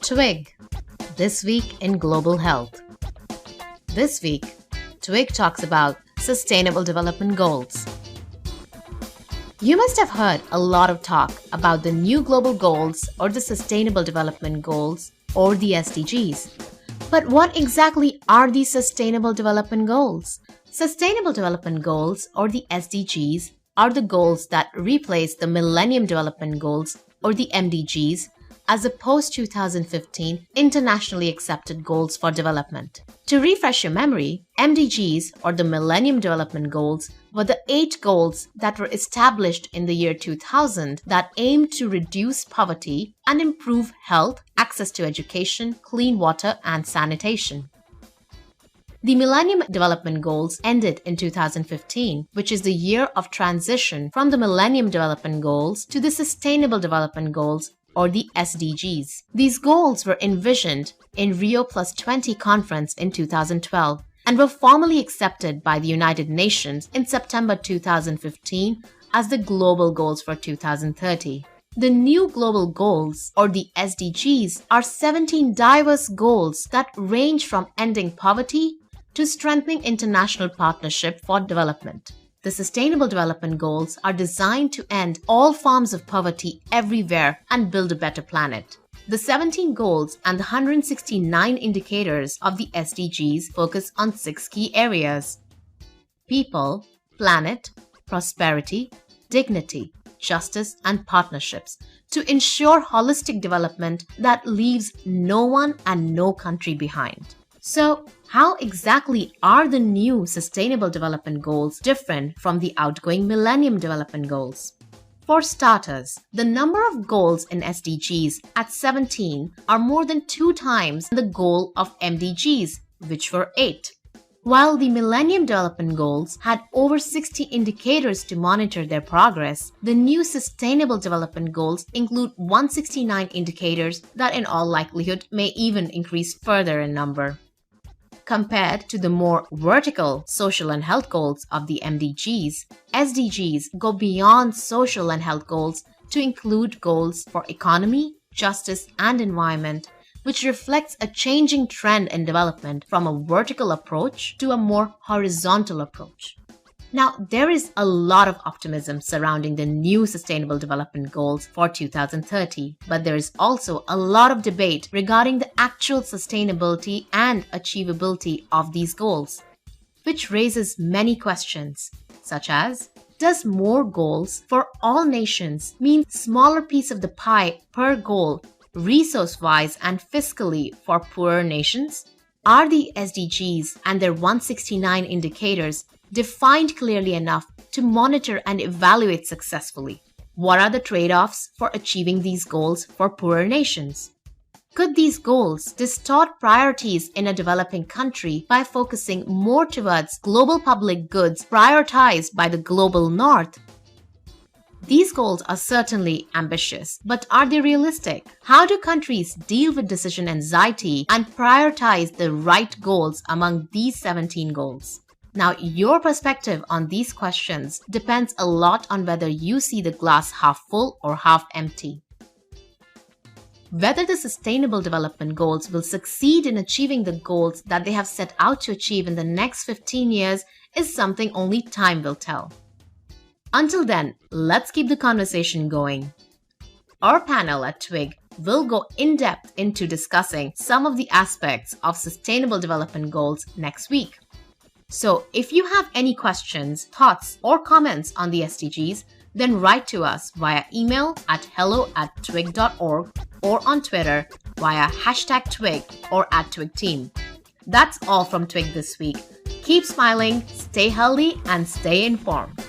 TWiGH, This Week in Global Health. This week, TWiGH talks about Sustainable Development Goals. You must have heard a lot of talk about the new global goals or the Sustainable Development Goals or the SDGs. But what exactly are these Sustainable Development Goals? Sustainable Development Goals or the SDGs are the goals that replace the Millennium Development Goals or the MDGs as the post-2015 internationally accepted goals for development. To refresh your memory, MDGs or the Millennium Development Goals were the 8 goals that were established in the year 2000 that aimed to reduce poverty and improve health, access to education, clean water, and sanitation. The Millennium Development Goals ended in 2015, which is the year of transition from the Millennium Development Goals to the Sustainable Development Goals or the SDGs. These goals were envisioned in Rio+20 conference in 2012 and were formally accepted by the United Nations in September 2015 as the global goals for 2030. The new global goals, or the SDGs, are 17 diverse goals that range from ending poverty to strengthening international partnership for development. The Sustainable Development Goals are designed to end all forms of poverty everywhere and build a better planet. The 17 goals and the 169 indicators of the SDGs focus on 6 key areas: people, planet, prosperity, dignity, justice, and partnerships to ensure holistic development that leaves no one and no country behind. So, how exactly are the new Sustainable Development Goals different from the outgoing Millennium Development Goals? For starters, the number of goals in SDGs at 17 are more than 2 times the goal of MDGs, which were 8. While the Millennium Development Goals had over 60 indicators to monitor their progress, the new Sustainable Development Goals include 169 indicators that in all likelihood may even increase further in number. Compared to the more vertical social and health goals of the MDGs, SDGs go beyond social and health goals to include goals for economy, justice, and environment, which reflects a changing trend in development from a vertical approach to a more horizontal approach. Now, there is a lot of optimism surrounding the new Sustainable Development Goals for 2030, but there is also a lot of debate regarding the actual sustainability and achievability of these goals, which raises many questions, such as, does more goals for all nations mean smaller piece of the pie per goal, resource-wise and fiscally for poorer nations? Are the SDGs and their 169 indicators defined clearly enough to monitor and evaluate successfully? What are the trade-offs for achieving these goals for poorer nations? Could these goals distort priorities in a developing country by focusing more towards global public goods prioritized by the global north? These goals are certainly ambitious, but are they realistic? How do countries deal with decision anxiety and prioritize the right goals among these 17 goals? Now, your perspective on these questions depends a lot on whether you see the glass half full or half empty. Whether the Sustainable Development Goals will succeed in achieving the goals that they have set out to achieve in the next 15 years is something only time will tell. Until then, let's keep the conversation going. Our panel at TWiGH will go in-depth into discussing some of the aspects of Sustainable Development Goals next week. So if you have any questions, thoughts, or comments on the SDGs, then write to us via email at hello@twigh.org or on Twitter via #TWiGH or @TWiGHteam. That's all from TWiGH this week. Keep smiling, stay healthy, and stay informed.